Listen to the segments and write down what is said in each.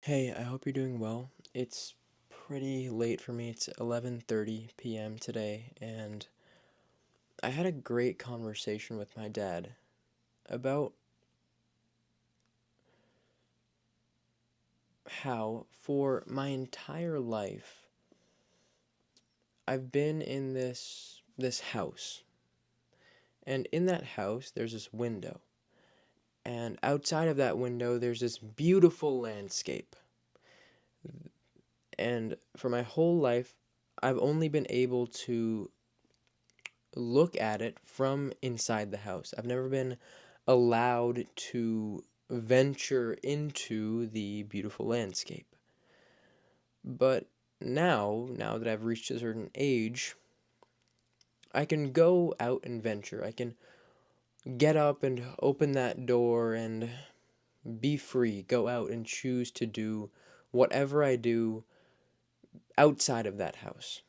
Hey, I hope you're doing well. It's pretty late for me. It's 11:30 p.m. today, and I had a great conversation with my dad about how for my entire life I've been in this house. And in that house there's this window. And outside of that window there's this beautiful landscape. And for my whole life I've only been able to look at it from inside the house. I've never been allowed to venture into the beautiful landscape. But now that I've reached a certain age, I can go out and venture. I can get up and open that door and be free, go out and choose to do whatever I do outside of that house.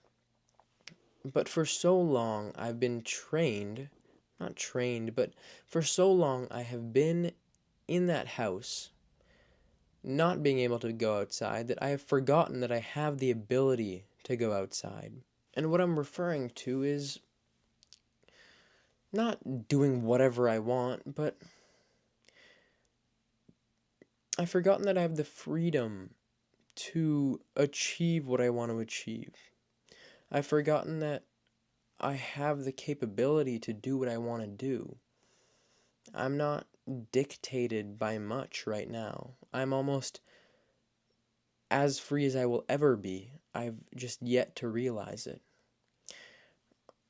But for so long, I've been trained, not trained, but for so long, I have been in that house, not being able to go outside, that I have forgotten that I have the ability to go outside. And what I'm referring to is not doing whatever I want, but I've forgotten that I have the freedom to achieve what I want to achieve. I've forgotten that I have the capability to do what I want to do. I'm not dictated by much right now. I'm almost as free as I will ever be. I've just yet to realize it.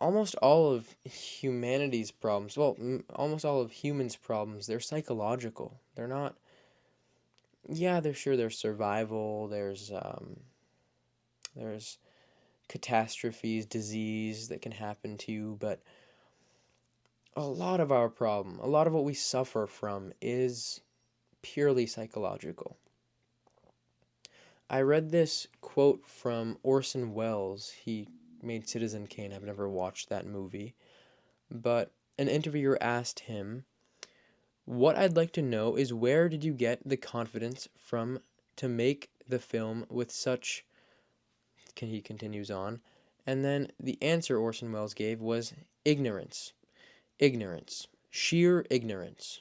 Almost all of humanity's problems, well, almost all of humans' problems, they're psychological. They're not, yeah, they're sure there's survival, there's catastrophes, disease that can happen to you, but a lot of our problem, a lot of what we suffer from is purely psychological. I read this quote from Orson Welles. He made Citizen Kane. I've never watched that movie. But an interviewer asked him, "What I'd like to know is where did you get the confidence from to make the film with such," he continues on. And then the answer Orson Welles gave was ignorance. Ignorance. Sheer ignorance.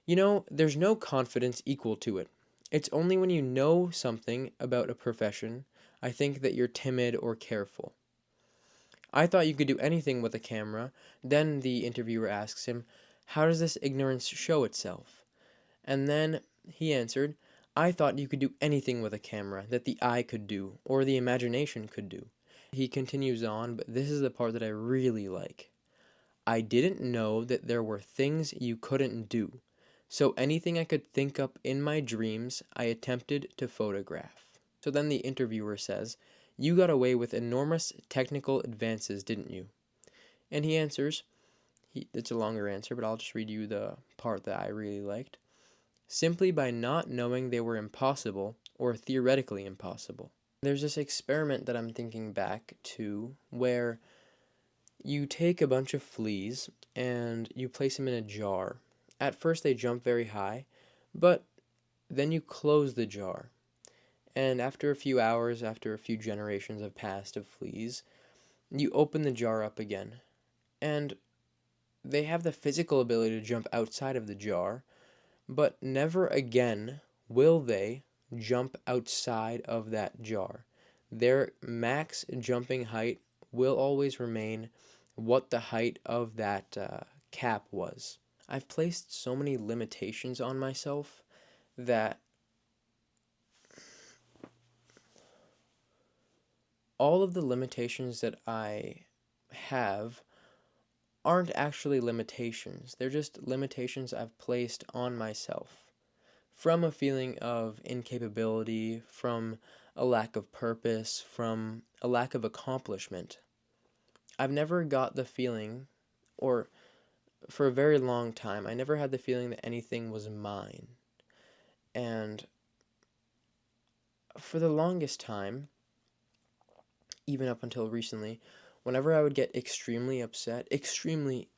There's no confidence equal to it. It's only when you know something about a profession, I think, that you're timid or careful. I thought you could do anything with a camera. Then the interviewer asks him, "How does this ignorance show itself?" And then he answered, "I thought you could do anything with a camera that the eye could do or the imagination could do." He continues on, but this is the part that I really like. "I didn't know that there were things you couldn't do. So anything I could think up in my dreams, I attempted to photograph." So then the interviewer says, "You got away with enormous technical advances, didn't you?" And he answers, it's a longer answer, but I'll just read you the part that I really liked. "Simply by not knowing they were impossible or theoretically impossible." There's this experiment that I'm thinking back to where you take a bunch of fleas and you place them in a jar. At first they jump very high, but then you close the jar. And after a few hours, after a few generations have passed of fleas, you open the jar up again. And they have the physical ability to jump outside of the jar, but never again will they jump outside of that jar. Their max jumping height will always remain what the height of that cap was. I've placed so many limitations on myself that all of the limitations that I have aren't actually limitations. They're just limitations I've placed on myself from a feeling of incapability, from a lack of purpose, from a lack of accomplishment. I've never got the feeling, or for a very long time, I never had the feeling that anything was mine. And for the longest time, even up until recently, whenever I would get extremely upset, extremely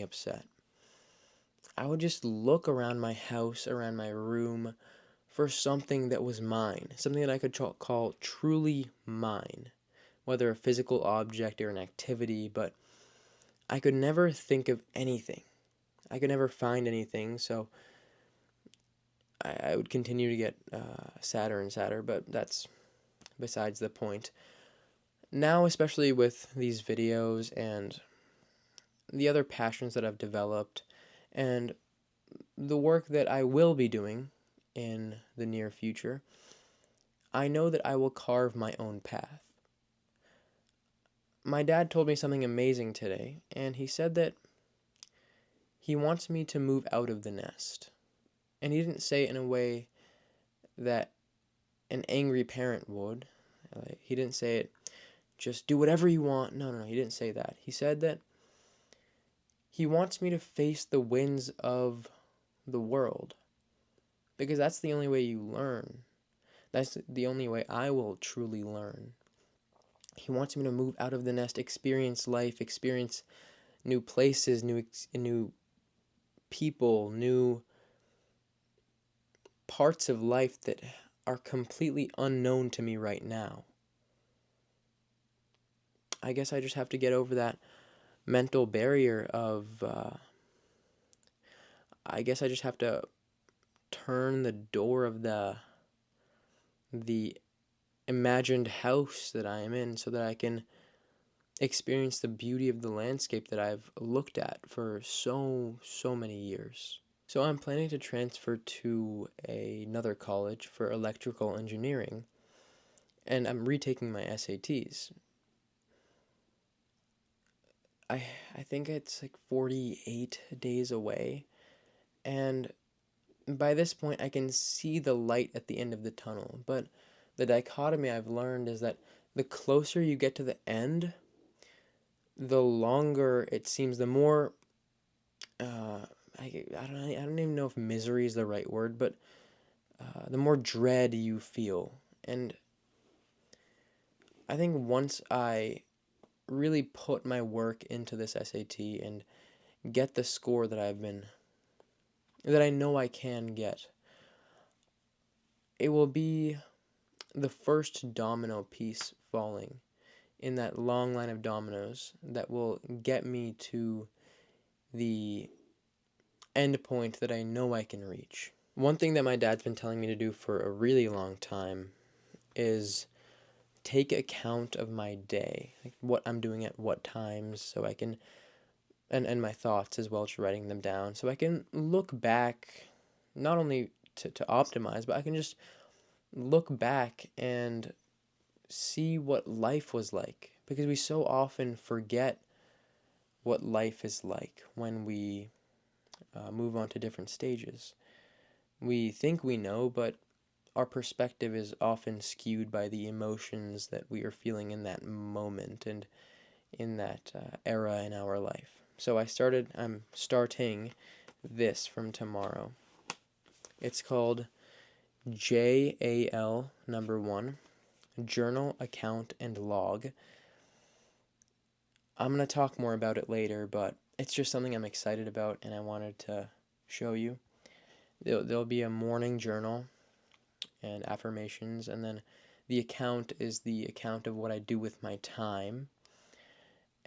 upset, I would just look around my house, around my room, for something that was mine, something that I could call truly mine, whether a physical object or an activity, but I could never think of anything. I could never find anything, so I would continue to get sadder and sadder, but that's besides the point. Now, especially with these videos and the other passions that I've developed and the work that I will be doing in the near future, I know that I will carve my own path. My dad told me something amazing today, and he said that he wants me to move out of the nest. And he didn't say it in a way that an angry parent would. He didn't say it, just do whatever you want. No, he didn't say that. He said that he wants me to face the winds of the world, because that's the only way you learn. That's the only way I will truly learn. He wants me to move out of the nest, experience life, experience new places, new people, new parts of life that are completely unknown to me right now. I guess I just have to get over that mental barrier of, I guess I just have to turn the door of the imagined house that I am in so that I can experience the beauty of the landscape that I've looked at for so many years. So I'm planning to transfer to another college for electrical engineering, and I'm retaking my SATs. I think it's like 48 days away, and by this point I can see the light at the end of the tunnel, but the dichotomy I've learned is that the closer you get to the end, the longer it seems, the more I don't even know if misery is the right word, but the more dread you feel. And I think once I really put my work into this SAT and get the score that I know I can get, it will be the first domino piece falling in that long line of dominoes that will get me to the end point that I know I can reach. One thing that my dad's been telling me to do for a really long time is take account of my day, like what I'm doing at what times, so I can, and my thoughts as well, just writing them down, so I can look back, not only to optimize, but I can just look back and see what life was like, because we so often forget what life is like when we move on to different stages. We think we know, but our perspective is often skewed by the emotions that we are feeling in that moment and in that era in our life. So I'm starting this from tomorrow. It's called JAL number 1, Journal, Account, and Log. I'm going to talk more about it later, but it's just something I'm excited about and I wanted to show you. There'll be a morning journal and affirmations, and then the account is the account of what I do with my time,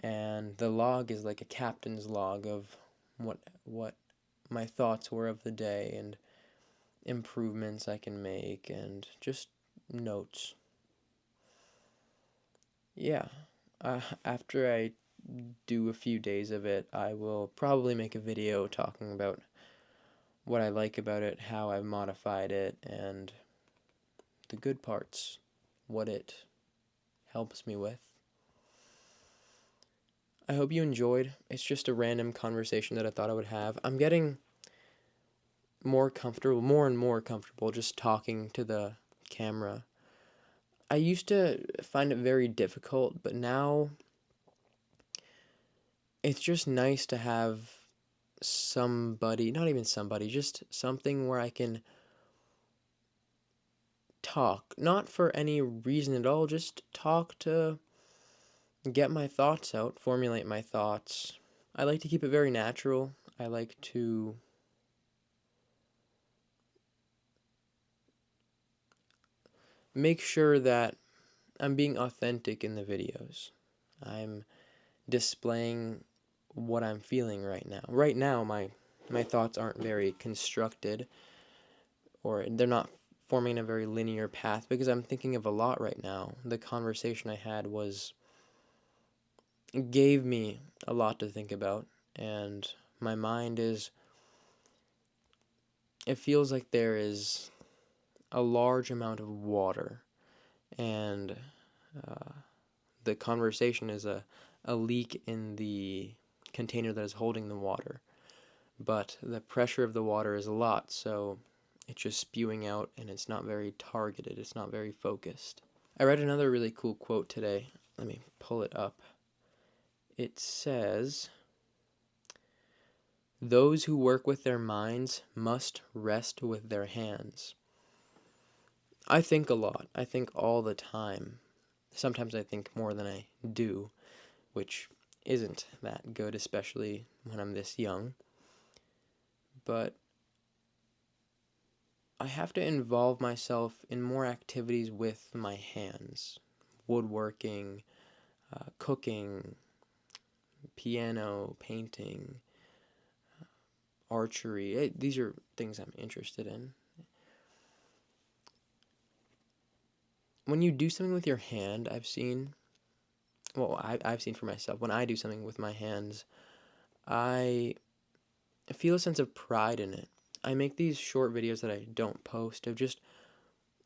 and the log is like a captain's log of what my thoughts were of the day and improvements I can make and just notes. Yeah, after I do a few days of it, I will probably make a video talking about what I like about it, how I've modified it, and the good parts, what it helps me with. I hope you enjoyed. It's just a random conversation that I thought I would have. I'm getting more and more comfortable just talking to the camera. I used to find it very difficult, but now it's just nice to have somebody, not even somebody, just something where I can talk, not for any reason at all, just talk to get my thoughts out, formulate my thoughts. I like to keep it very natural. I like to make sure that I'm being authentic in the videos. I'm displaying what I'm feeling right now. Right now, my thoughts aren't very constructed, or they're not forming a very linear path because I'm thinking of a lot right now. The conversation I had gave me a lot to think about, and my mind it feels like there is a large amount of water, and uh, the conversation is a leak in the container that is holding the water. But the pressure of the water is a lot, so it's just spewing out and it's not very targeted, it's not very focused. I read another really cool quote today. Let me pull it up. It says, "Those who work with their minds must rest with their hands." I think a lot. I think all the time. Sometimes I think more than I do, which isn't that good, especially when I'm this young. But I have to involve myself in more activities with my hands. Woodworking, cooking, piano, painting, archery. These are things I'm interested in. When you do something with your hand, I've seen for myself, when I do something with my hands, I feel a sense of pride in it. I make these short videos that I don't post of just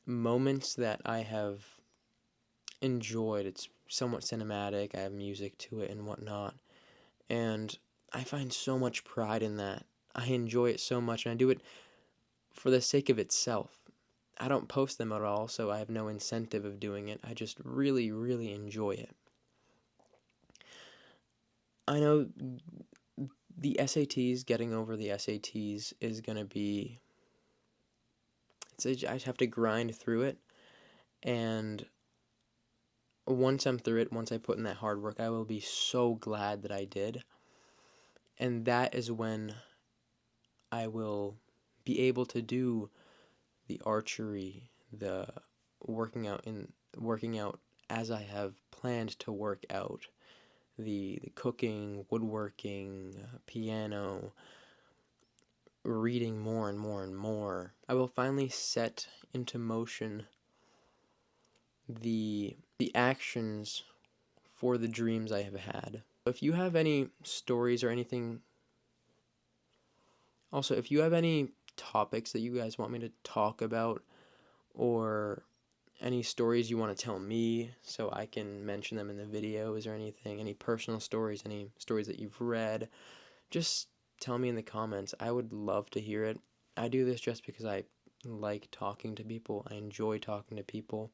moments that I have enjoyed. It's somewhat cinematic, I have music to it and whatnot, and I find so much pride in that. I enjoy it so much, and I do it for the sake of itself. I don't post them at all, so I have no incentive of doing it. I just really, really enjoy it. I know the SATs, getting over the SATs is going to be, I have to grind through it, and once I'm through it, once I put in that hard work, I will be so glad that I did. And that is when I will be able to do the archery, the working out as I have planned to work out, the cooking, woodworking, piano, reading more and more and more. I will finally set into motion the actions for the dreams I have had. If you have any stories or anything, also if you have any topics that you guys want me to talk about, or any stories you want to tell me so I can mention them in the video, is there anything, any personal stories, any stories that you've read, just tell me in the comments. I would love to hear it. I do this just because I like talking to people. I enjoy talking to people.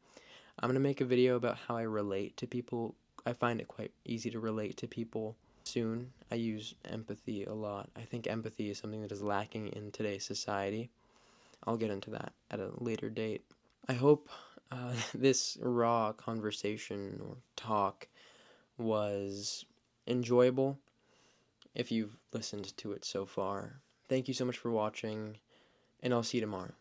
I'm going to make a video about how I relate to people. I find it quite easy to relate to people soon. I use empathy a lot. I think empathy is something that is lacking in today's society. I'll get into that at a later date. I hope this raw conversation or talk was enjoyable if you've listened to it so far. Thank you so much for watching, and I'll see you tomorrow.